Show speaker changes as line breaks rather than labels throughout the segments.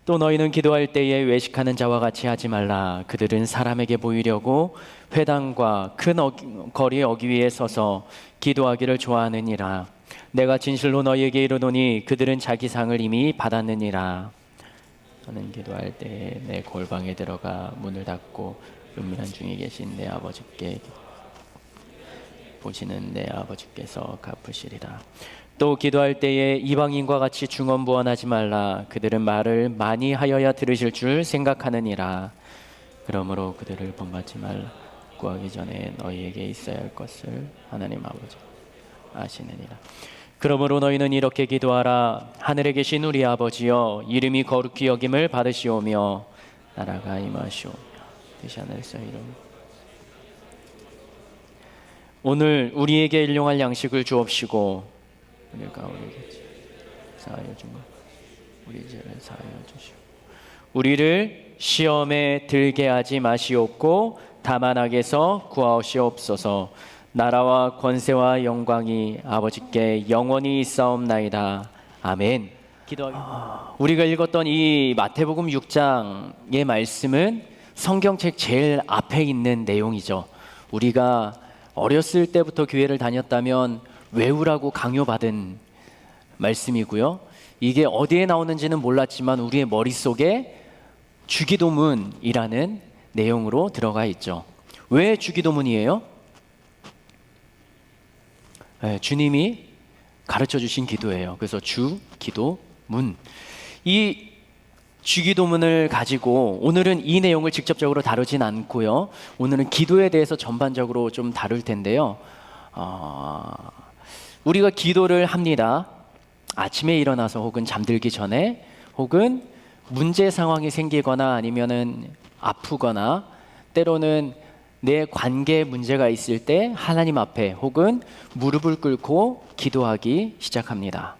또 너희는 기도할 때에 외식하는 자와 같이 하지 말라. 그들은 사람에게 보이려고 회당과 큰 거리 어귀 위에 서서 기도하기를 좋아하느니라. 내가 진실로 너희에게 이르노니 그들은 자기 상을 이미 받았느니라. 너는 기도할 때에 내 골방에 들어가 문을 닫고 은밀한 중에 계신 내 아버지께 보시는 내 아버지께서 갚으시리라. 또 기도할 때에 이방인과 같이 중언부언하지 말라. 그들은 말을 많이 하여야 들으실 줄 생각하느니라. 그러므로 그들을 본받지 말라. 구하기 전에 너희에게 있어야 할 것을 하나님 아버지 아시느니라. 그러므로 너희는 이렇게 기도하라. 하늘에 계신 우리 아버지여, 이름이 거룩히 여김을 받으시오며 나라가 임하시오며 뜻이 하늘에서 이루어지는 오늘 우리에게 일용할 양식을 주옵시고 우리가 우리에게 사하여 준 것 우리 죄를 사하여 주시오. 우리를 시험에 들게 하지 마시옵고 다만 악에서 구하시옵소서. 나라와 권세와 영광이 아버지께 영원히 있사옵나이다. 아멘. 우리가 읽었던 이 마태복음 6장의 말씀은 성경책 제일 앞에 있는 내용이죠. 우리가 어렸을 때부터 교회를 다녔다면 외우라고 강요받은 말씀이고요. 이게 어디에 나오는지는 몰랐지만 우리의 머릿속에 주기도문이라는 내용으로 들어가 있죠. 왜 주기도문이에요? 네, 주님이 가르쳐 주신 기도예요. 그래서 주기도문. 이 주기도문을 가지고 오늘은 이 내용을 직접적으로 다루진 않고요. 오늘은 기도에 대해서 전반적으로 좀 다룰 텐데요. 우리가 기도를 합니다. 아침에 일어나서 혹은 잠들기 전에 혹은 문제 상황이 생기거나 아니면은 아프거나 때로는 내 관계에 문제가 있을 때 하나님 앞에 혹은 무릎을 꿇고 기도하기 시작합니다.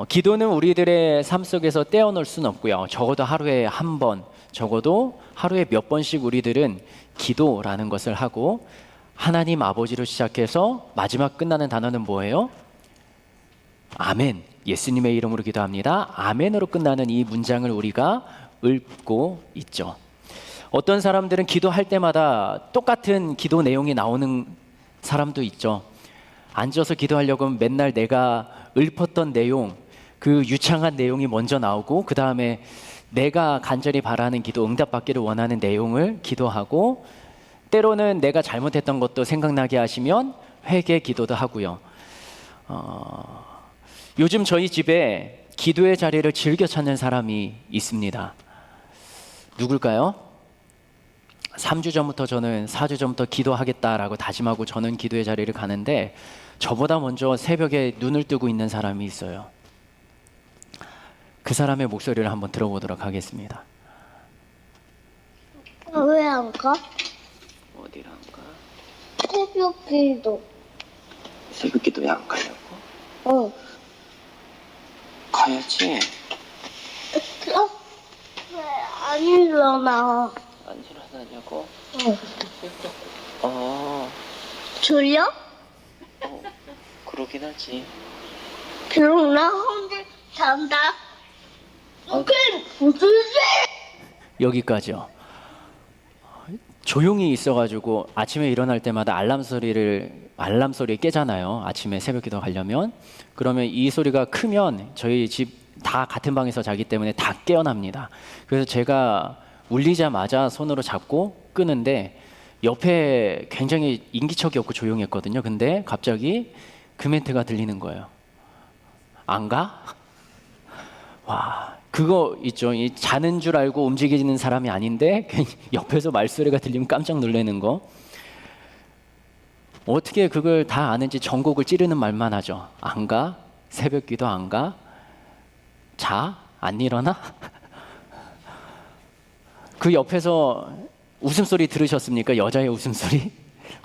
기도는 우리들의 삶 속에서 떼어놓을 수는 없고요. 적어도 하루에 한 번, 적어도 하루에 몇 번씩 우리들은 기도라는 것을 하고 하나님 아버지로 시작해서 마지막 끝나는 단어는 뭐예요? 아멘. 예수님의 이름으로 기도합니다. 아멘으로 끝나는 이 문장을 우리가 읊고 있죠. 어떤 사람들은 기도할 때마다 똑같은 기도 내용이 나오는 사람도 있죠. 앉아서 기도하려고 하면 맨날 내가 읊었던 내용, 그 유창한 내용이 먼저 나오고 그 다음에 내가 간절히 바라는 기도, 응답받기를 원하는 내용을 기도하고 때로는 내가 잘못했던 것도 생각나게 하시면 회개 기도도 하고요. 요즘 저희 집에 기도의 자리를 즐겨 찾는 사람이 있습니다. 누굴까요? 3주 전부터 저는 4주 전부터 기도하겠다라고 다짐하고 저는 기도의 자리를 가는데 저보다 먼저 새벽에 눈을 뜨고 있는 사람이 있어요. 그 사람의 목소리를 한번 들어보도록 하겠습니다.
왜 안 가?
어디로 안 가?
새벽 기도.
새벽 기도에 안 가려고?
어.
가야지.
왜 안 일어나?
안 일어나냐고?
어. 졸려?
그러긴 하지.
그럼 나 혼자 잔다. 오케이, 무슨
여기까지요. 조용히 있어가지고 아침에 일어날 때마다 알람 소리에 깨잖아요. 아침에 새벽 기도 가려면. 그러면 이 소리가 크면 저희 집 다 같은 방에서 자기 때문에 다 깨어납니다. 그래서 제가 울리자마자 손으로 잡고 끄는데 옆에 굉장히 인기척이 없고 조용했거든요. 근데 갑자기 그 멘트가 들리는 거예요. 안 가? 와, 그거 있죠. 이 자는 줄 알고 움직이는 사람이 아닌데 괜히 옆에서 말소리가 들리면 깜짝 놀라는 거. 어떻게 그걸 다 아는지 전곡을 찌르는 말만 하죠. 안 가? 새벽 기도 안 가? 자? 안 일어나? 그 옆에서 웃음소리 들으셨습니까? 여자의 웃음소리?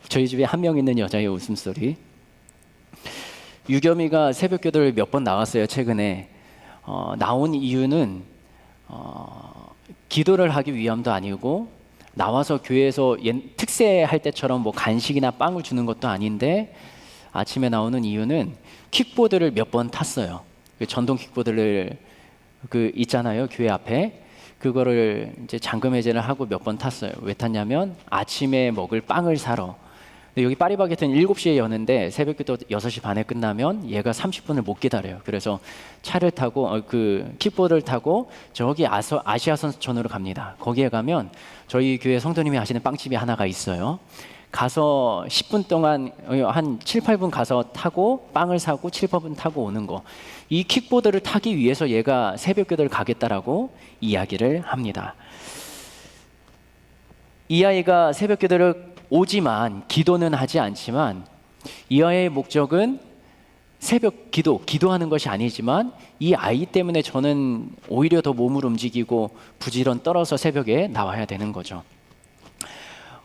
저희 집에 한 명 있는 여자의 웃음소리. 유겸이가 새벽 기도를 몇 번 나왔어요, 최근에. 나온 이유는 기도를 하기 위함도 아니고 나와서 교회에서 특세할 때처럼 뭐 간식이나 빵을 주는 것도 아닌데 아침에 나오는 이유는 킥보드를 몇 번 탔어요. 전동 킥보드를 그 있잖아요, 교회 앞에. 그거를 이제 잠금 해제를 하고 몇 번 탔어요. 왜 탔냐면 아침에 먹을 빵을 사러. 근데 여기 파리바게트는 7시에 여는데 새벽기도 6시 반에 끝나면 얘가 30분을 못 기다려요. 그래서 차를 타고 그 킥보드를 타고 저기 아시아 선수촌으로 갑니다. 거기에 가면 저희 교회 성도님이 하시는 빵집이 하나가 있어요. 가서 10분 동안 한 7, 8분 가서 타고 빵을 사고 7, 8분 타고 오는 거. 이 킥보드를 타기 위해서 얘가 새벽기도를 가겠다라고 이야기를 합니다. 이 아이가 새벽기도를 오지만 기도는 하지 않지만 이 아이의 목적은 새벽 기도하는 것이 아니지만 이 아이 때문에 저는 오히려 더 몸을 움직이고 부지런 떨어서 새벽에 나와야 되는 거죠.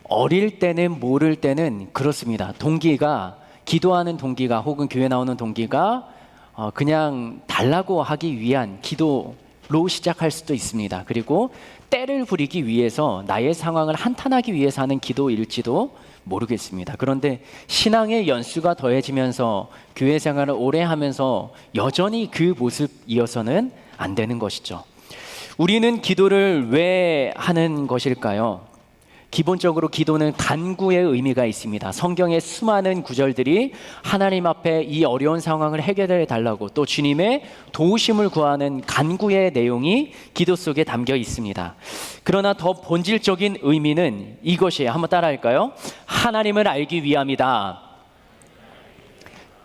어릴 때는 모를 때는 그렇습니다. 동기가 기도하는 동기가 혹은 교회 나오는 동기가 그냥 달라고 하기 위한 기도로 시작할 수도 있습니다. 그리고 때를 부리기 위해서 나의 상황을 한탄하기 위해서 하는 기도일지도 모르겠습니다. 그런데 신앙의 연수가 더해지면서 교회 생활을 오래 하면서 여전히 그 모습이어서는 안 되는 것이죠. 우리는 기도를 왜 하는 것일까요? 기본적으로 기도는 간구의 의미가 있습니다. 성경의 수많은 구절들이 하나님 앞에 이 어려운 상황을 해결해 달라고 또 주님의 도우심을 구하는 간구의 내용이 기도 속에 담겨 있습니다. 그러나 더 본질적인 의미는 이것이에요. 한번 따라할까요? 하나님을 알기 위함이다.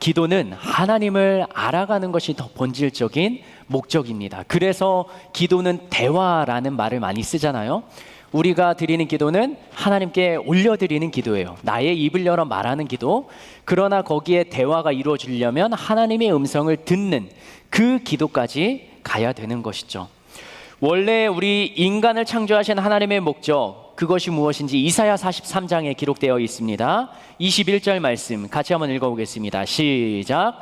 기도는 하나님을 알아가는 것이 더 본질적인 목적입니다. 그래서 기도는 대화라는 말을 많이 쓰잖아요. 우리가 드리는 기도는 하나님께 올려드리는 기도예요. 나의 입을 열어 말하는 기도. 그러나 거기에 대화가 이루어지려면 하나님의 음성을 듣는 그 기도까지 가야 되는 것이죠. 원래 우리 인간을 창조하신 하나님의 목적, 그것이 무엇인지 이사야 43장에 기록되어 있습니다. 21절 말씀 같이 한번 읽어보겠습니다. 시작.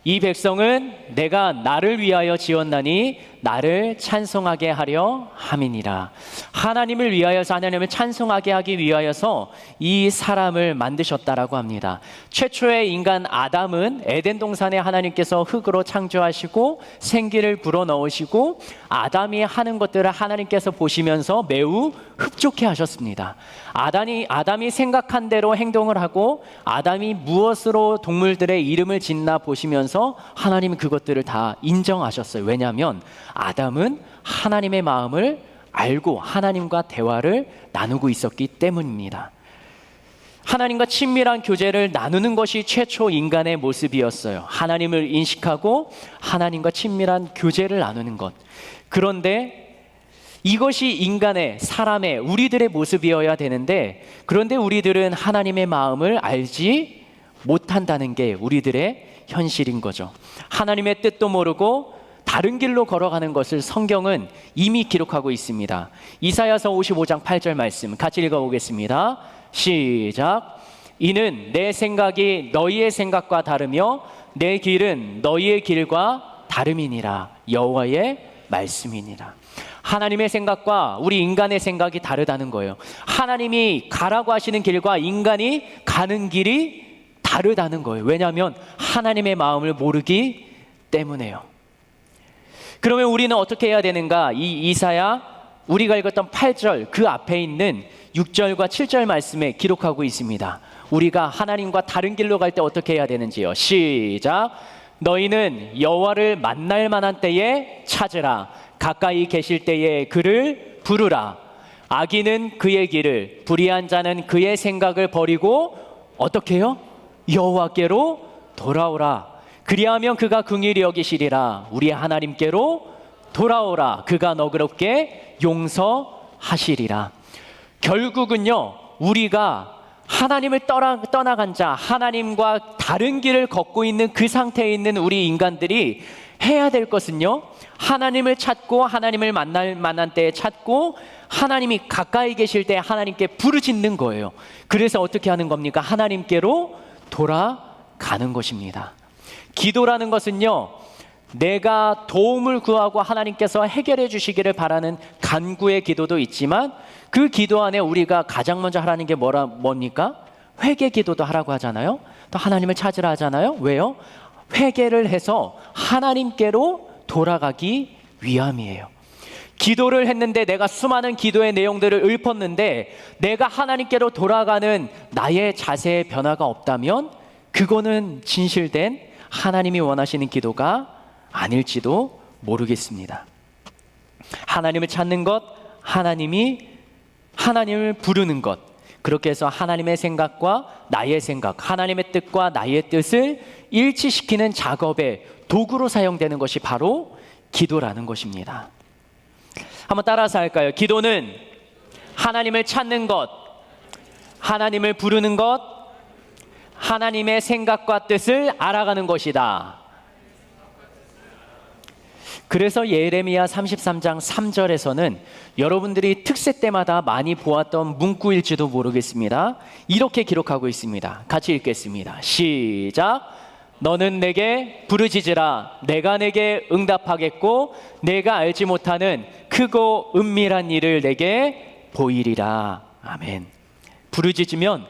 이 백성은 내가 나를 위하여 지었나니 나를 찬송하게 하려 함이니라. 하나님을 위하여서 하나님을 찬송하게 하기 위하여서 이 사람을 만드셨다라고 합니다. 최초의 인간 아담은 에덴 동산에 하나님께서 흙으로 창조하시고 생기를 불어넣으시고 아담이 하는 것들을 하나님께서 보시면서 매우 흡족해 하셨습니다. 아담이 생각한 대로 행동을 하고 아담이 무엇으로 동물들의 이름을 짓나 보시면서 하나님은 그것들을 다 인정하셨어요. 왜냐하면 아담은 하나님의 마음을 알고 하나님과 대화를 나누고 있었기 때문입니다. 하나님과 친밀한 교제를 나누는 것이 최초 인간의 모습이었어요. 하나님을 인식하고 하나님과 친밀한 교제를 나누는 것. 그런데 이것이 인간의, 사람의, 우리들의 모습이어야 되는데, 그런데 우리들은 하나님의 마음을 알지 못한다는 게 우리들의 현실인 거죠. 하나님의 뜻도 모르고 다른 길로 걸어가는 것을 성경은 이미 기록하고 있습니다. 이사야서 55장 8절 말씀 같이 읽어보겠습니다. 시작. 이는 내 생각이 너희의 생각과 다르며 내 길은 너희의 길과 다름이니라. 여호와의 말씀이니라. 하나님의 생각과 우리 인간의 생각이 다르다는 거예요. 하나님이 가라고 하시는 길과 인간이 가는 길이 다르다는 거예요. 왜냐하면 하나님의 마음을 모르기 때문에요. 그러면 우리는 어떻게 해야 되는가? 이 이사야 우리가 읽었던 8절 그 앞에 있는 6절과 7절 말씀에 기록하고 있습니다. 우리가 하나님과 다른 길로 갈 때 어떻게 해야 되는지요. 시작. 너희는 여호와를 만날 만한 때에 찾으라. 가까이 계실 때에 그를 부르라. 악인은 그의 길을, 불의한 자는 그의 생각을 버리고 어떻게 해요? 여호와께로 돌아오라. 그리하면 그가 긍휼히 여기시리라. 우리의 하나님께로 돌아오라. 그가 너그럽게 용서하시리라. 결국은요, 우리가 하나님을 떠나간 자, 하나님과 다른 길을 걷고 있는 그 상태에 있는 우리 인간들이 해야 될 것은요, 하나님을 찾고 하나님을 만날 만한 때에 찾고 하나님이 가까이 계실 때 하나님께 부르짖는 거예요. 그래서 어떻게 하는 겁니까? 하나님께로 돌아가는 것입니다. 기도라는 것은요, 내가 도움을 구하고 하나님께서 해결해 주시기를 바라는 간구의 기도도 있지만 그 기도 안에 우리가 가장 먼저 하라는 게 뭡니까? 회개 기도도 하라고 하잖아요. 또 하나님을 찾으라 하잖아요. 왜요? 회개를 해서 하나님께로 돌아가기 위함이에요. 기도를 했는데 내가 수많은 기도의 내용들을 읊었는데 내가 하나님께로 돌아가는 나의 자세의 변화가 없다면 그거는 진실된 하나님이 원하시는 기도가 아닐지도 모르겠습니다. 하나님을 찾는 것, 하나님을 부르는 것, 그렇게 해서 하나님의 생각과 나의 생각, 하나님의 뜻과 나의 뜻을 일치시키는 작업의 도구로 사용되는 것이 바로 기도라는 것입니다. 한번 따라서 할까요? 기도는 하나님을 찾는 것, 하나님을 부르는 것, 하나님의 생각과 뜻을 알아가는 것이다. 그래서 예레미야 33장 3절에서는 여러분들이 특세 때마다 많이 보았던 문구일지도 모르겠습니다. 이렇게 기록하고 있습니다. 같이 읽겠습니다. 시작. 너는 내게 부르짖으라. 내가 내게 응답하겠고 내가 알지 못하는 크고 은밀한 일을 내게 보이리라. 아멘. 부르짖으면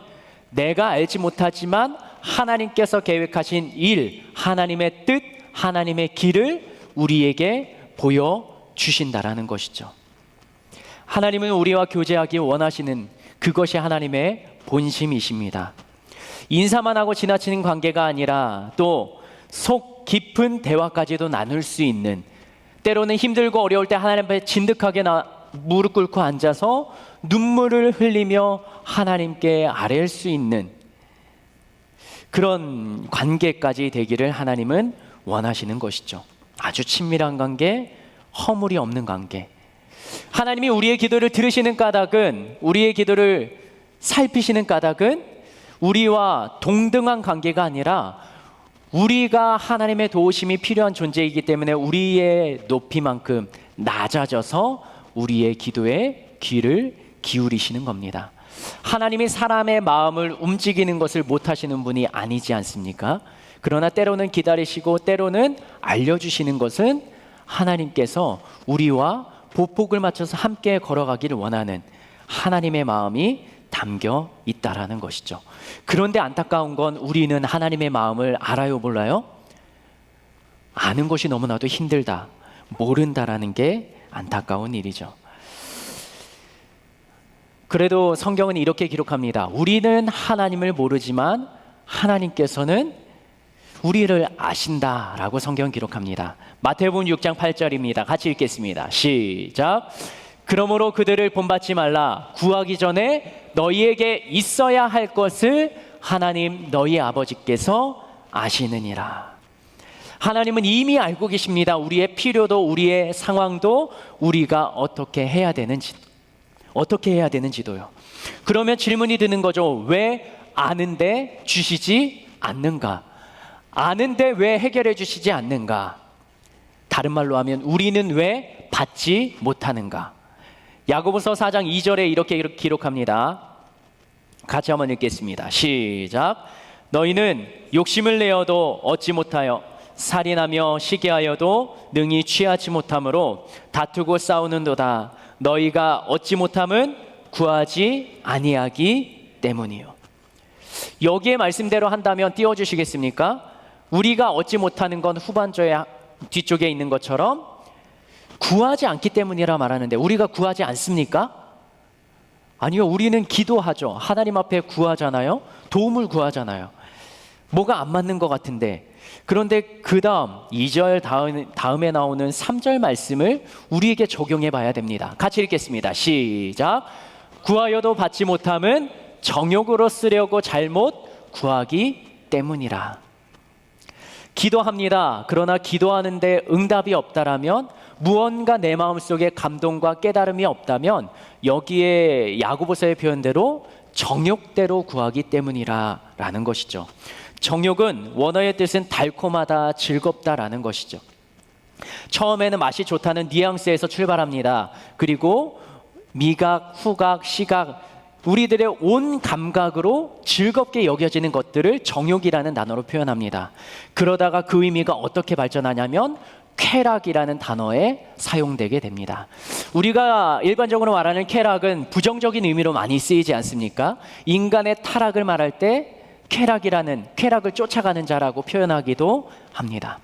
내가 알지 못하지만 하나님께서 계획하신 일, 하나님의 뜻, 하나님의 길을 우리에게 보여주신다라는 것이죠. 하나님은 우리와 교제하기 원하시는 그것이 하나님의 본심이십니다. 인사만 하고 지나치는 관계가 아니라 또 속 깊은 대화까지도 나눌 수 있는, 때로는 힘들고 어려울 때 하나님 앞에 진득하게 무릎 꿇고 앉아서 눈물을 흘리며 하나님께 아뢰일 수 있는 그런 관계까지 되기를 하나님은 원하시는 것이죠. 아주 친밀한 관계, 허물이 없는 관계. 하나님이 우리의 기도를 들으시는 까닭은, 우리의 기도를 살피시는 까닭은 우리와 동등한 관계가 아니라 우리가 하나님의 도우심이 필요한 존재이기 때문에 우리의 높이만큼 낮아져서 우리의 기도에 귀를 기울이시는 겁니다. 하나님이 사람의 마음을 움직이는 것을 못하시는 분이 아니지 않습니까? 그러나 때로는 기다리시고 때로는 알려주시는 것은 하나님께서 우리와 보폭을 맞춰서 함께 걸어가기를 원하는 하나님의 마음이 담겨 있다라는 것이죠. 그런데 안타까운 건 우리는 하나님의 마음을 알아요, 몰라요? 아는 것이 너무나도 힘들다, 모른다라는 게 안타까운 일이죠. 그래도 성경은 이렇게 기록합니다. 우리는 하나님을 모르지만 하나님께서는 우리를 아신다라고 성경은 기록합니다. 마태복음 6장 8절입니다. 같이 읽겠습니다. 시작. 그러므로 그들을 본받지 말라. 구하기 전에 너희에게 있어야 할 것을 하나님 너희 아버지께서 아시느니라. 하나님은 이미 알고 계십니다. 우리의 필요도 우리의 상황도 우리가 어떻게 해야 되는지도요. 그러면 질문이 드는 거죠. 왜 아는데 주시지 않는가? 아는데 왜 해결해 주시지 않는가? 다른 말로 하면 우리는 왜 받지 못하는가? 야고보서 4장 2절에 이렇게 기록합니다. 같이 한번 읽겠습니다. 시작. 너희는 욕심을 내어도 얻지 못하여 살인하며 시기하여도 능히 취하지 못함으로 다투고 싸우는도다. 너희가 얻지 못함은 구하지 아니하기 때문이요. 여기에 말씀대로 한다면 띄워주시겠습니까? 우리가 얻지 못하는 건 후반절에 뒤쪽에 있는 것처럼 구하지 않기 때문이라 말하는데 우리가 구하지 않습니까? 아니요, 우리는 기도하죠. 하나님 앞에 구하잖아요. 도움을 구하잖아요. 뭐가 안 맞는 것 같은데, 그런데 그 다음 2절 다음에 나오는 3절 말씀을 우리에게 적용해 봐야 됩니다. 같이 읽겠습니다. 시작. 구하여도 받지 못함은 정욕으로 쓰려고 잘못 구하기 때문이라. 기도합니다. 그러나 기도하는데 응답이 없다라면, 무언가 내 마음속에 감동과 깨달음이 없다면 여기에 야고보서의 표현대로 정욕대로 구하기 때문이라는 것이죠. 정욕은 원어의 뜻은 달콤하다, 즐겁다라는 것이죠. 처음에는 맛이 좋다는 뉘앙스에서 출발합니다. 그리고 미각, 후각, 시각, 우리들의 온 감각으로 즐겁게 여겨지는 것들을 정욕이라는 단어로 표현합니다. 그러다가 그 의미가 어떻게 발전하냐면 쾌락이라는 단어에 사용되게 됩니다. 우리가 일반적으로 말하는 쾌락은 부정적인 의미로 많이 쓰이지 않습니까? 인간의 타락을 말할 때 쾌락을 쫓아가는 자라고 표현하기도 합니다.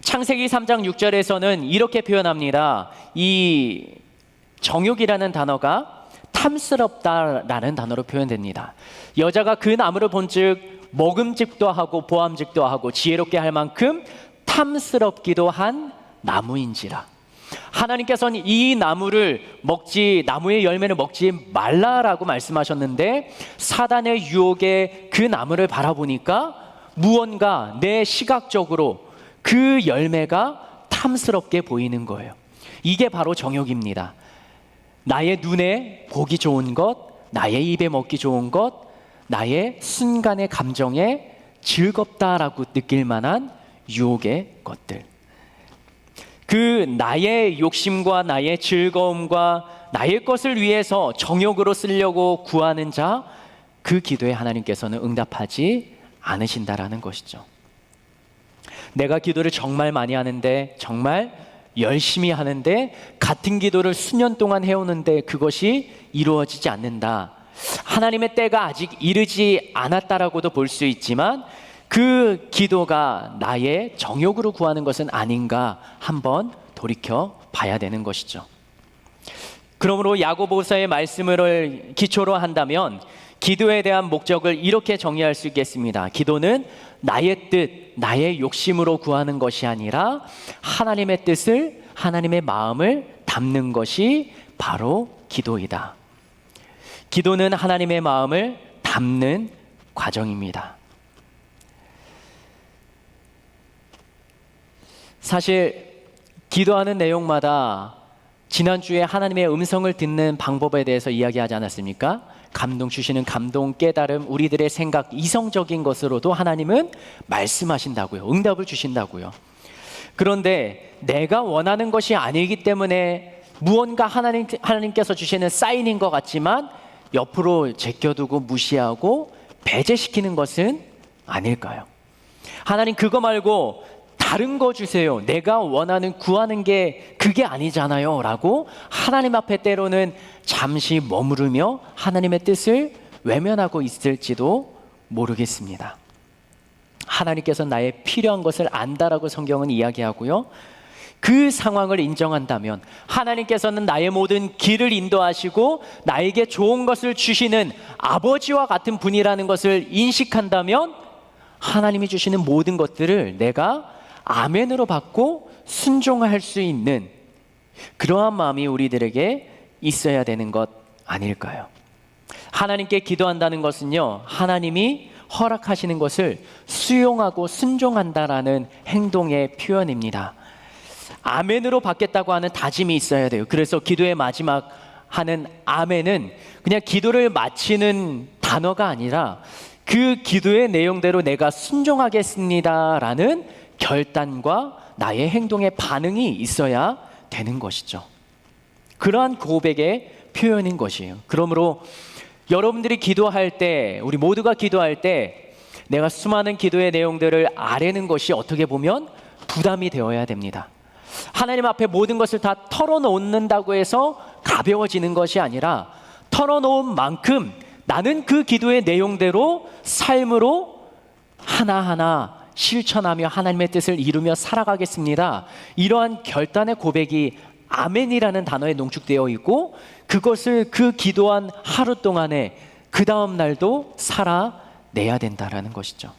창세기 3장 6절에서는 이렇게 표현합니다. 이 정욕이라는 단어가 탐스럽다라는 단어로 표현됩니다. 여자가 그 나무를 본즉 먹음직도 하고 보암직도 하고 지혜롭게 할 만큼 탐스럽기도 한 나무인지라. 하나님께서는 이 나무의 열매를 먹지 말라라고 말씀하셨는데, 사단의 유혹에 그 나무를 바라보니까 무언가 내 시각적으로 그 열매가 탐스럽게 보이는 거예요. 이게 바로 정욕입니다. 나의 눈에 보기 좋은 것, 나의 입에 먹기 좋은 것, 나의 순간의 감정에 즐겁다라고 느낄 만한 유혹의 것들. 그 나의 욕심과 나의 즐거움과 나의 것을 위해서 정욕으로 쓰려고 구하는 자, 그 기도에 하나님께서는 응답하지 않으신다라는 것이죠. 내가 기도를 정말 많이 하는데, 정말 열심히 하는데, 같은 기도를 수년 동안 해오는데 그것이 이루어지지 않는다. 하나님의 때가 아직 이르지 않았다라고도 볼 수 있지만 그 기도가 나의 정욕으로 구하는 것은 아닌가 한번 돌이켜 봐야 되는 것이죠. 그러므로 야고보서의 말씀을 기초로 한다면 기도에 대한 목적을 이렇게 정의할 수 있겠습니다. 기도는 나의 뜻, 나의 욕심으로 구하는 것이 아니라 하나님의 뜻을, 하나님의 마음을 담는 것이 바로 기도이다. 기도는 하나님의 마음을 담는 과정입니다. 사실 기도하는 내용마다 지난주에 하나님의 음성을 듣는 방법에 대해서 이야기하지 않았습니까? 감동 주시는 감동, 깨달음, 우리들의 생각, 이성적인 것으로도 하나님은 말씀하신다고요. 응답을 주신다고요. 그런데 내가 원하는 것이 아니기 때문에 무언가 하나님께서 주시는 사인인 것 같지만 옆으로 제껴두고 무시하고 배제시키는 것은 아닐까요? 하나님 그거 말고 다른 거 주세요. 내가 원하는 구하는 게 그게 아니잖아요 라고 하나님 앞에 때로는 잠시 머무르며 하나님의 뜻을 외면하고 있을지도 모르겠습니다. 하나님께서 나의 필요한 것을 안다라고 성경은 이야기하고요. 그 상황을 인정한다면 하나님께서는 나의 모든 길을 인도하시고 나에게 좋은 것을 주시는 아버지와 같은 분이라는 것을 인식한다면 하나님이 주시는 모든 것들을 내가 아멘으로 받고 순종할 수 있는 그러한 마음이 우리들에게 있어야 되는 것 아닐까요? 하나님께 기도한다는 것은요, 하나님이 허락하시는 것을 수용하고 순종한다라는 행동의 표현입니다. 아멘으로 받겠다고 하는 다짐이 있어야 돼요. 그래서 기도의 마지막 하는 아멘은 그냥 기도를 마치는 단어가 아니라 그 기도의 내용대로 내가 순종하겠습니다라는 결단과 나의 행동의 반응이 있어야 되는 것이죠. 그러한 고백의 표현인 것이에요. 그러므로 여러분들이 기도할 때, 우리 모두가 기도할 때 내가 수많은 기도의 내용들을 아뢰는 것이 어떻게 보면 부담이 되어야 됩니다. 하나님 앞에 모든 것을 다 털어놓는다고 해서 가벼워지는 것이 아니라 털어놓은 만큼 나는 그 기도의 내용대로 삶으로 하나하나 실천하며 하나님의 뜻을 이루며 살아가겠습니다. 이러한 결단의 고백이 아멘이라는 단어에 농축되어 있고 그것을 그 기도한 하루 동안에 그 다음 날도 살아내야 된다라는 것이죠.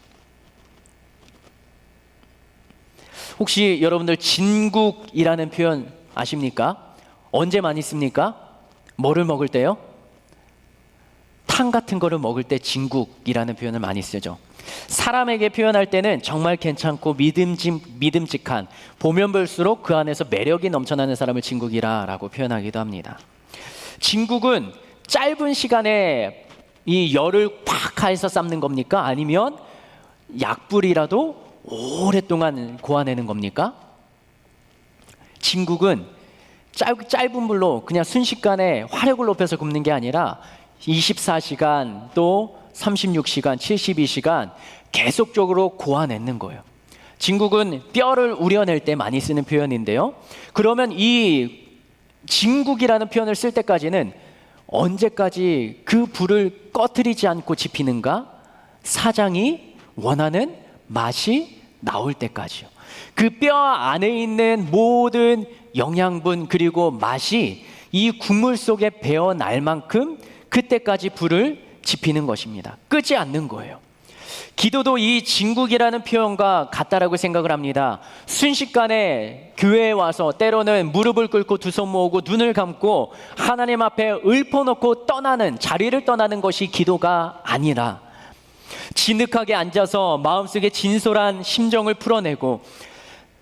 혹시 여러분들 진국이라는 표현 아십니까? 언제 많이 씁니까? 뭐를 먹을 때요? 탕 같은 거를 먹을 때 진국이라는 표현을 많이 쓰죠. 사람에게 표현할 때는 정말 괜찮고 믿음직한, 보면 볼수록 그 안에서 매력이 넘쳐나는 사람을 진국이라고 표현하기도 합니다. 진국은 짧은 시간에 이 열을 팍 가해서 삶는 겁니까? 아니면 약불이라도 오랫동안 고아내는 겁니까? 진국은 짧은 불로 그냥 순식간에 화력을 높여서 굽는 게 아니라 24시간 또 36시간, 72시간 계속적으로 고아내는 거예요. 진국은 뼈를 우려낼 때 많이 쓰는 표현인데요. 그러면 이 진국이라는 표현을 쓸 때까지는 언제까지 그 불을 꺼트리지 않고 지피는가? 사장이 원하는 맛이 나올 때까지요. 그 뼈 안에 있는 모든 영양분 그리고 맛이 이 국물 속에 배어날 만큼 그때까지 불을 지피는 것입니다. 끄지 않는 거예요. 기도도 이 진국이라는 표현과 같다라고 생각을 합니다. 순식간에 교회에 와서 때로는 무릎을 꿇고 두 손 모으고 눈을 감고 하나님 앞에 읊어놓고 떠나는, 자리를 떠나는 것이 기도가 아니라 진득하게 앉아서 마음속에 진솔한 심정을 풀어내고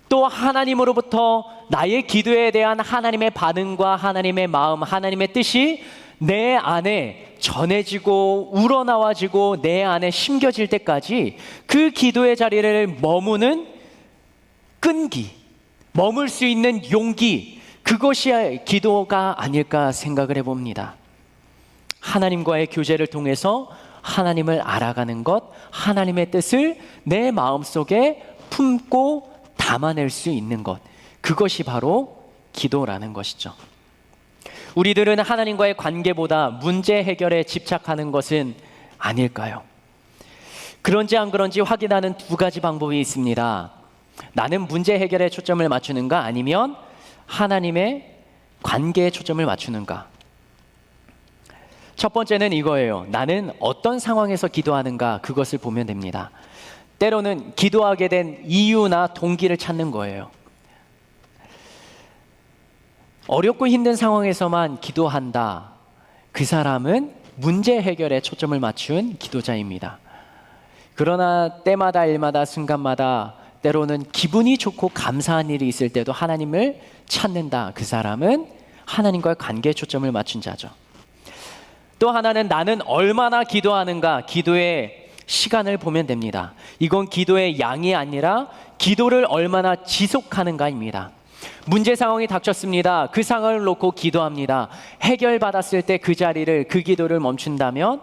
또 하나님으로부터 나의 기도에 대한 하나님의 반응과 하나님의 마음, 하나님의 뜻이 내 안에 전해지고 우러나와지고 내 안에 심겨질 때까지 그 기도의 자리를 머무는 끈기, 머물 수 있는 용기, 그것이 기도가 아닐까 생각을 해봅니다. 하나님과의 교제를 통해서 하나님을 알아가는 것, 하나님의 뜻을 내 마음속에 품고 담아낼 수 있는 것, 그것이 바로 기도라는 것이죠. 우리들은 하나님과의 관계보다 문제 해결에 집착하는 것은 아닐까요? 그런지 안 그런지 확인하는 두 가지 방법이 있습니다. 나는 문제 해결에 초점을 맞추는가, 아니면 하나님의 관계에 초점을 맞추는가. 첫 번째는 이거예요. 나는 어떤 상황에서 기도하는가, 그것을 보면 됩니다. 때로는 기도하게 된 이유나 동기를 찾는 거예요. 어렵고 힘든 상황에서만 기도한다. 그 사람은 문제 해결에 초점을 맞춘 기도자입니다. 그러나 때마다 일마다 순간마다 때로는 기분이 좋고 감사한 일이 있을 때도 하나님을 찾는다. 그 사람은 하나님과의 관계에 초점을 맞춘 자죠. 또 하나는 나는 얼마나 기도하는가, 기도의 시간을 보면 됩니다. 이건 기도의 양이 아니라 기도를 얼마나 지속하는가입니다. 문제 상황이 닥쳤습니다. 그 상황을 놓고 기도합니다. 해결받았을 때 그 자리를, 그 기도를 멈춘다면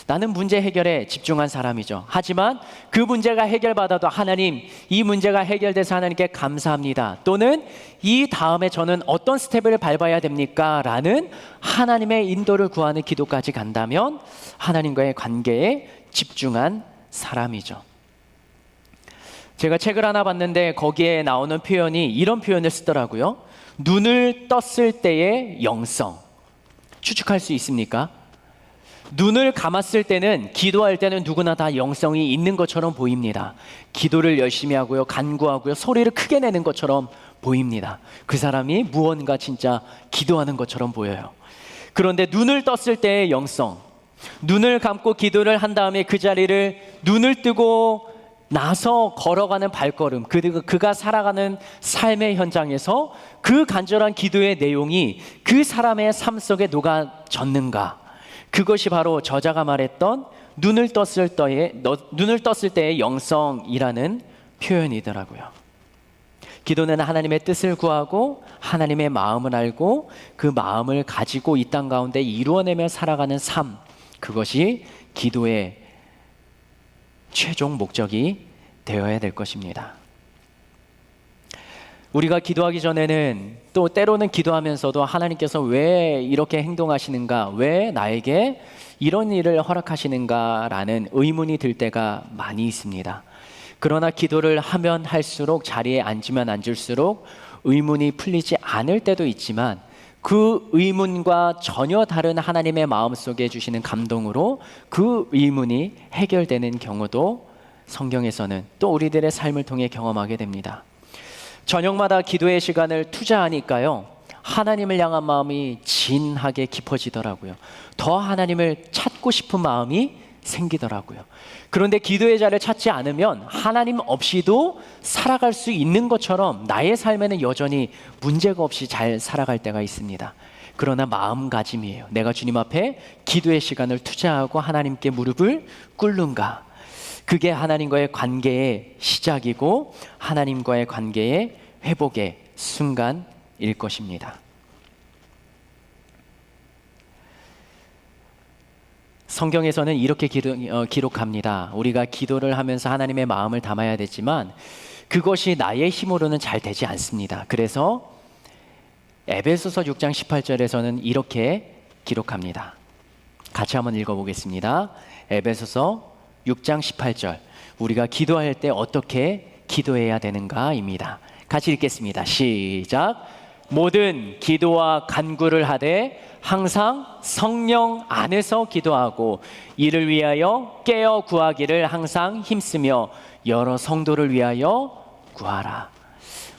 나는 문제 해결에 집중한 사람이죠. 하지만 그 문제가 해결받아도 하나님, 이 문제가 해결돼서 하나님께 감사합니다. 또는 이 다음에 저는 어떤 스텝을 밟아야 됩니까? 라는 하나님의 인도를 구하는 기도까지 간다면 하나님과의 관계에 집중한 사람이죠. 제가 책을 하나 봤는데 거기에 나오는 표현이 이런 표현을 쓰더라고요. 눈을 떴을 때의 영성. 추측할 수 있습니까? 눈을 감았을 때는, 기도할 때는 누구나 다 영성이 있는 것처럼 보입니다. 기도를 열심히 하고요, 간구하고요, 소리를 크게 내는 것처럼 보입니다. 그 사람이 무언가 진짜 기도하는 것처럼 보여요. 그런데 눈을 떴을 때의 영성, 눈을 감고 기도를 한 다음에 그 자리를 눈을 뜨고 나서 걸어가는 발걸음, 그가 살아가는 삶의 현장에서 그 간절한 기도의 내용이 그 사람의 삶 속에 녹아졌는가, 그것이 바로 저자가 말했던 눈을 떴을 때의 영성이라는 표현이더라고요. 기도는 하나님의 뜻을 구하고 하나님의 마음을 알고 그 마음을 가지고 이 땅 가운데 이루어내며 살아가는 삶, 그것이 기도의 최종 목적이 되어야 될 것입니다. 우리가 기도하기 전에는, 또 때로는 기도하면서도 하나님께서 왜 이렇게 행동하시는가, 왜 나에게 이런 일을 허락하시는가 라는 의문이 들 때가 많이 있습니다. 그러나 기도를 하면 할수록, 자리에 앉으면 앉을수록 의문이 풀리지 않을 때도 있지만 그 의문과 전혀 다른 하나님의 마음속에 주시는 감동으로 그 의문이 해결되는 경우도 성경에서는, 또 우리들의 삶을 통해 경험하게 됩니다. 저녁마다 기도의 시간을 투자하니까요, 하나님을 향한 마음이 진하게 깊어지더라고요. 더 하나님을 찾고 싶은 마음이 생기더라고요. 그런데 기도의 자리를 찾지 않으면 하나님 없이도 살아갈 수 있는 것처럼 나의 삶에는 여전히 문제가 없이 잘 살아갈 때가 있습니다. 그러나 마음가짐이에요. 내가 주님 앞에 기도의 시간을 투자하고 하나님께 무릎을 꿇는가, 그게 하나님과의 관계의 시작이고 하나님과의 관계의 회복의 순간일 것입니다. 성경에서는 이렇게 기록합니다. 우리가 기도를 하면서 하나님의 마음을 담아야 되지만 그것이 나의 힘으로는 잘 되지 않습니다. 그래서 에베소서 6장 18절에서는 이렇게 기록합니다. 같이 한번 읽어보겠습니다. 에베소서 6장 18절. 우리가 기도할 때 어떻게 기도해야 되는가입니다. 같이 읽겠습니다. 시작. 모든 기도와 간구를 하되 항상 성령 안에서 기도하고 이를 위하여 깨어 구하기를 항상 힘쓰며 여러 성도를 위하여 구하라.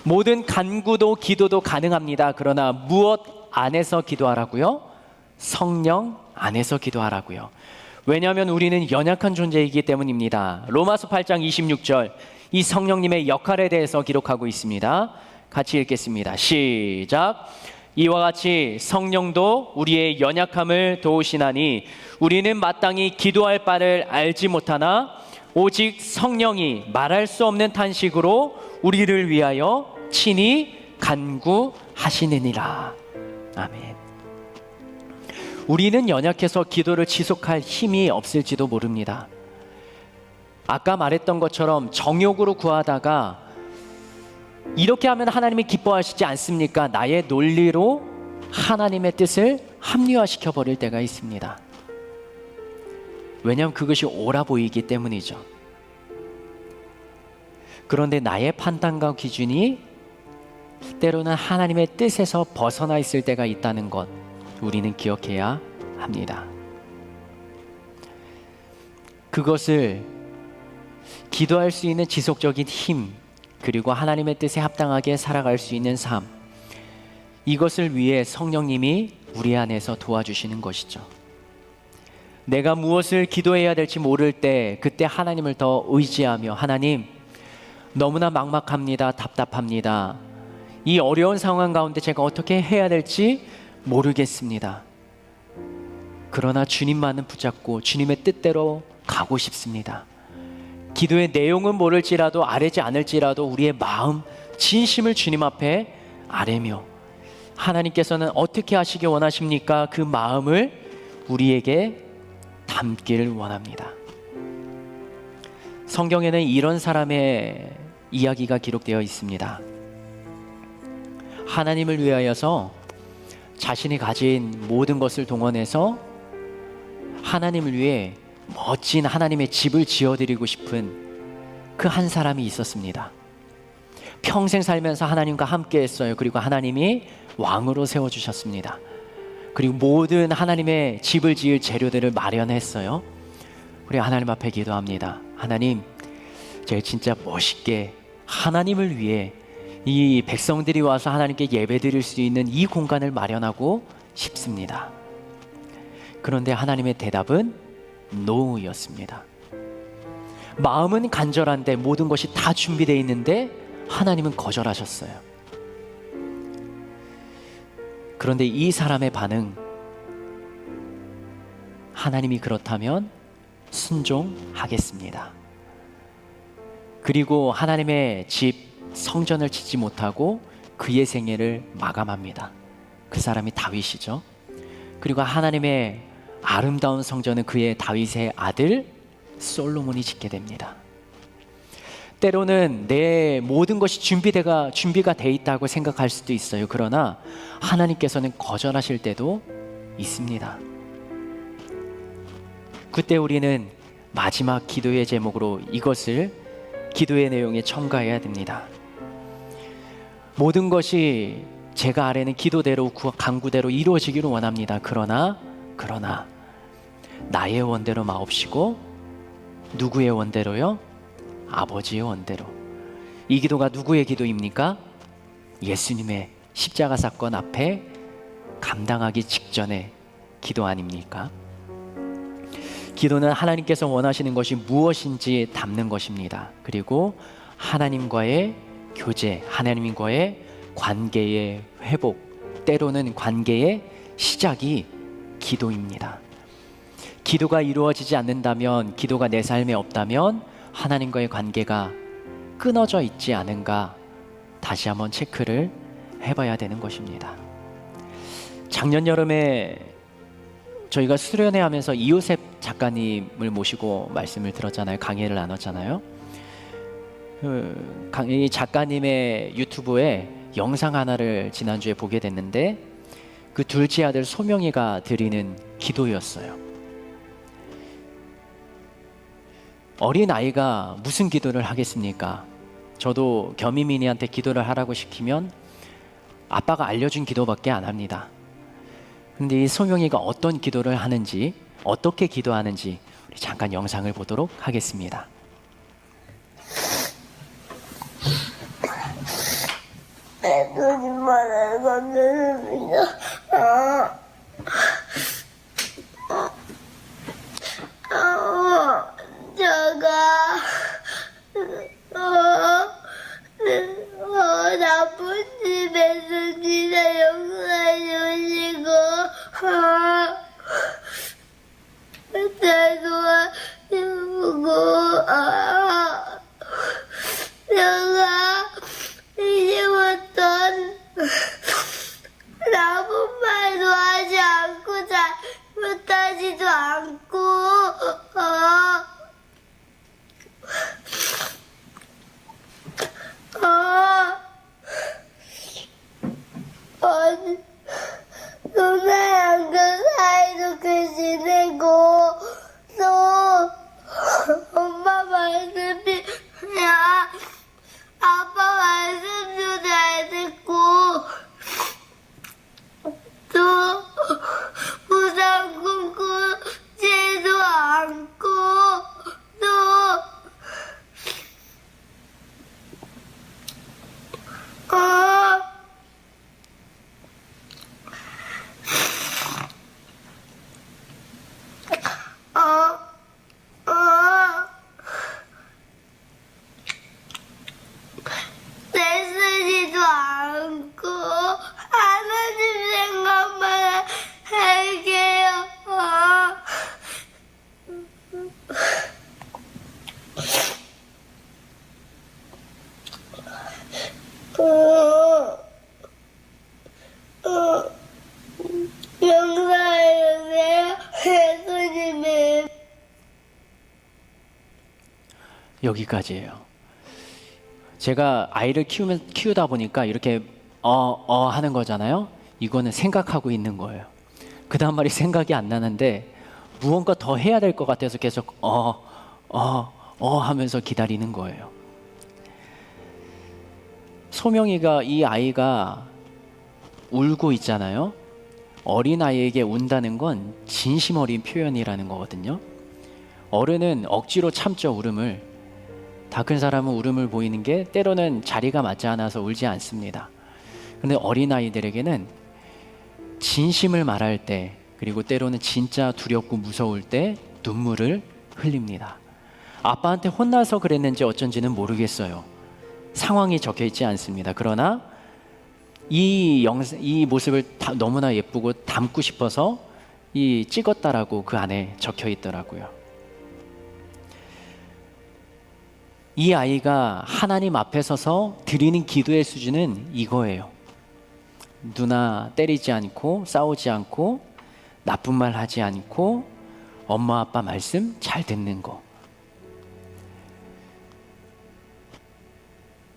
모든 간구도 기도도 가능합니다. 그러나 무엇 안에서 기도하라고요? 성령 안에서 기도하라고요. 왜냐하면 우리는 연약한 존재이기 때문입니다. 로마서 8장 26절, 이 성령님의 역할에 대해서 기록하고 있습니다. 같이 읽겠습니다. 시작. 이와 같이 성령도 우리의 연약함을 도우시나니 우리는 마땅히 기도할 바를 알지 못하나 오직 성령이 말할 수 없는 탄식으로 우리를 위하여 친히 간구하시느니라. 아멘. 우리는 연약해서 기도를 지속할 힘이 없을지도 모릅니다. 아까 말했던 것처럼 정욕으로 구하다가 이렇게 하면 하나님이 기뻐하시지 않습니까? 나의 논리로 하나님의 뜻을 합리화시켜 버릴 때가 있습니다. 왜냐하면 그것이 옳아 보이기 때문이죠. 그런데 나의 판단과 기준이 때로는 하나님의 뜻에서 벗어나 있을 때가 있다는 것, 우리는 기억해야 합니다. 그것을 기도할 수 있는 지속적인 힘, 그리고 하나님의 뜻에 합당하게 살아갈 수 있는 삶, 이것을 위해 성령님이 우리 안에서 도와주시는 것이죠. 내가 무엇을 기도해야 될지 모를 때 그때 하나님을 더 의지하며, 하나님 너무나 막막합니다, 답답합니다, 이 어려운 상황 가운데 제가 어떻게 해야 될지 모르겠습니다. 그러나 주님만은 붙잡고 주님의 뜻대로 가고 싶습니다. 기도의 내용은 모를지라도, 아뢰지 않을지라도 우리의 마음 진심을 주님 앞에 아뢰며, 하나님께서는 어떻게 하시기 원하십니까? 그 마음을 우리에게 담기를 원합니다. 성경에는 이런 사람의 이야기가 기록되어 있습니다. 하나님을 위하여서 자신이 가진 모든 것을 동원해서 하나님을 위해 멋진 하나님의 집을 지어드리고 싶은 그 한 사람이 있었습니다. 평생 살면서 하나님과 함께 했어요. 그리고 하나님이 왕으로 세워주셨습니다. 그리고 모든 하나님의 집을 지을 재료들을 마련했어요. 그리고 하나님 앞에 기도합니다. 하나님, 제가 진짜 멋있게 하나님을 위해 이 백성들이 와서 하나님께 예배드릴 수 있는 이 공간을 마련하고 싶습니다. 그런데 하나님의 대답은 노였습니다. 마음은 간절한데, 모든 것이 다 준비되어 있는데 하나님은 거절하셨어요. 그런데 이 사람의 반응, 하나님이 그렇다면 순종하겠습니다. 그리고 하나님의 집 성전을 짓지 못하고 그의 생애를 마감합니다. 그 사람이 다윗이죠. 그리고 하나님의 아름다운 성전은 그의 다윗의 아들 솔로몬이 짓게 됩니다. 때로는 내 모든 것이 준비가 돼 있다고 생각할 수도 있어요. 그러나 하나님께서는 거절하실 때도 있습니다. 그때 우리는 마지막 기도의 제목으로 이것을 기도의 내용에 첨가해야 됩니다. 모든 것이 제가 아뢰는 기도대로, 간구대로 이루어지기를 원합니다. 그러나 나의 원대로 마옵시고, 누구의 원대로요? 아버지의 원대로. 이 기도가 누구의 기도입니까? 예수님의 십자가 사건 앞에 감당하기 직전의 기도 아닙니까? 기도는 하나님께서 원하시는 것이 무엇인지 담는 것입니다. 그리고 하나님과의 교제, 하나님과의 관계의 회복, 때로는 관계의 시작이 기도입니다. 기도가 이루어지지 않는다면, 기도가 내 삶에 없다면 하나님과의 관계가 끊어져 있지 않은가 다시 한번 체크를 해봐야 되는 것입니다. 작년 여름에 저희가 수련회 하면서 이요셉 작가님을 모시고 말씀을 들었잖아요. 강의를 나눴잖아요. 이 작가님의 유튜브에 영상 하나를 지난주에 보게 됐는데, 그 둘째 아들 소명이가 드리는 기도였어요. 어린 아이가 무슨 기도를 하겠습니까? 저도 겸이민이한테 기도를 하라고 시키면 아빠가 알려준 기도밖에 안 합니다. 근데 이 소명이가 어떤 기도를 하는지, 어떻게 기도하는지 우리 잠깐 영상을 보도록 하겠습니다.
예수님만 알고 믿습니다. 제가 나쁜 집에서 지나 용서해 주시고 잘 도와주고 내가 이제부터 나쁜 말도 하지 않고 잘못하지도 않고 누나랑 그 사이좋게 지내고 또 엄마 말씀이야 아빠 말씀도 잘 듣고 또 무상 꿈꾸지도 않고 또 내쓰지도 않고 하나님 생각만 할게요. 용서해주세요, 예수님의.
여기까지예요. 제가 아이를 키우다 보니까 이렇게 하는 거잖아요. 이거는 생각하고 있는 거예요. 그 다음 말이 생각이 안 나는데 무언가 더 해야 될 것 같아서 계속 하면서 기다리는 거예요. 소명이가, 이 아이가 울고 있잖아요. 어린아이에게 운다는 건 진심 어린 표현이라는 거거든요. 어른은 억지로 참죠, 울음을. 다 큰 사람은 울음을 보이는 게 때로는 자리가 맞지 않아서 울지 않습니다. 그런데 어린아이들에게는 진심을 말할 때, 그리고 때로는 진짜 두렵고 무서울 때 눈물을 흘립니다. 아빠한테 혼나서 그랬는지 어쩐지는 모르겠어요. 상황이 적혀 있지 않습니다. 그러나 이 모습을 너무나 예쁘고 담고 싶어서 찍었다라고 그 안에 적혀 있더라고요. 이 아이가 하나님 앞에 서서 드리는 기도의 수준은 이거예요. 누나 때리지 않고 싸우지 않고 나쁜 말 하지 않고 엄마 아빠 말씀 잘 듣는 거.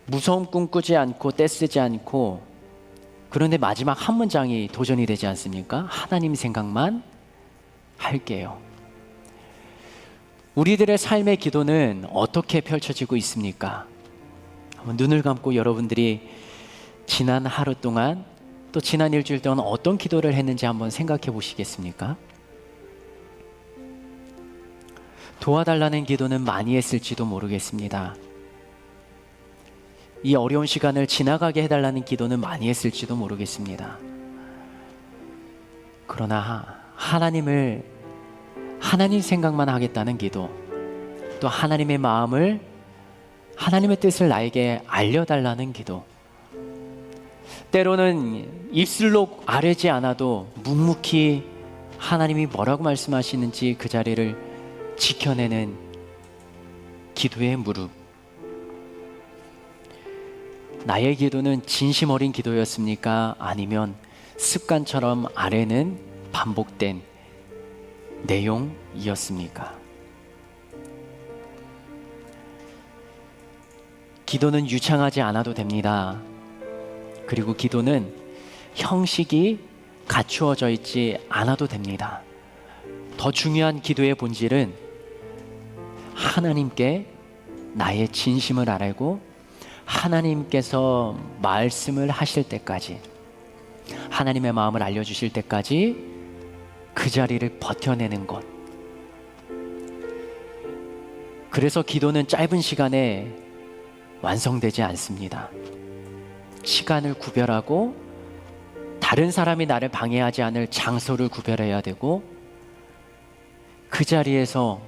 무서움 꿈꾸지 않고 떼쓰지 않고, 그런데 마지막 한 문장이 도전이 되지 않습니까? 하나님 생각만 할게요. 우리들의 삶의 기도는 어떻게 펼쳐지고 있습니까? 한번 눈을 감고 여러분들이 지난 하루 동안 또 지난 일주일 동안 어떤 기도를 했는지 한번 생각해 보시겠습니까? 도와달라는 기도는 많이 했을지도 모르겠습니다. 이 어려운 시간을 지나가게 해달라는 기도는 많이 했을지도 모르겠습니다. 그러나 하나님 생각만 하겠다는 기도, 또 하나님의 마음을, 하나님의 뜻을 나에게 알려달라는 기도, 때로는 입술로 아뢰지 않아도 묵묵히 하나님이 뭐라고 말씀하시는지 그 자리를 지켜내는 기도의 무릎. 나의 기도는 진심 어린 기도였습니까? 아니면 습관처럼 아래는 반복된 내용이었습니까? 기도는 유창하지 않아도 됩니다. 그리고 기도는 형식이 갖추어져 있지 않아도 됩니다. 더 중요한 기도의 본질은 하나님께 나의 진심을 아뢰고 하나님께서 말씀을 하실 때까지, 하나님의 마음을 알려주실 때까지 그 자리를 버텨내는 것. 그래서 기도는 짧은 시간에 완성되지 않습니다. 시간을 구별하고 다른 사람이 나를 방해하지 않을 장소를 구별해야 되고, 그 자리에서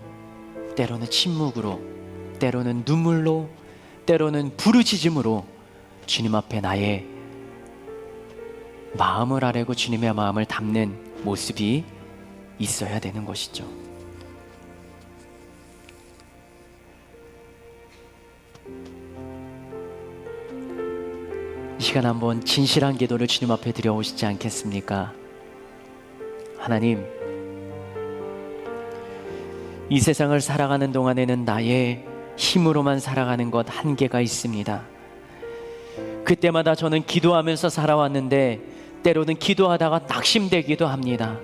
때로는 침묵으로, 때로는 눈물로, 때로는 부르짖음으로 주님 앞에 나의 마음을 아뢰고 주님의 마음을 담는 모습이 있어야 되는 것이죠. 이 시간 한번 진실한 기도를 주님 앞에 드려오시지 않겠습니까? 하나님, 이 세상을 살아가는 동안에는 나의 힘으로만 살아가는 것 한계가 있습니다. 그때마다 저는 기도하면서 살아왔는데 때로는 기도하다가 낙심되기도 합니다.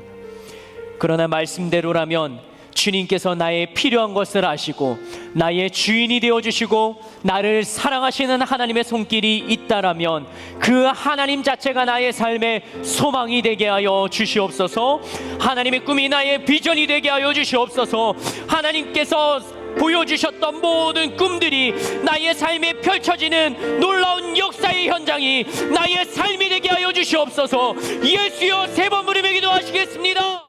그러나 말씀대로라면 주님께서 나의 필요한 것을 아시고 나의 주인이 되어주시고 나를 사랑하시는 하나님의 손길이 있다라면 그 하나님 자체가 나의 삶의 소망이 되게 하여 주시옵소서. 하나님의 꿈이 나의 비전이 되게 하여 주시옵소서. 하나님께서 보여주셨던 모든 꿈들이 나의 삶에 펼쳐지는 놀라운 역사의 현장이 나의 삶이 되게 하여 주시옵소서. 예수여, 세 번 부르며 기도하시겠습니다.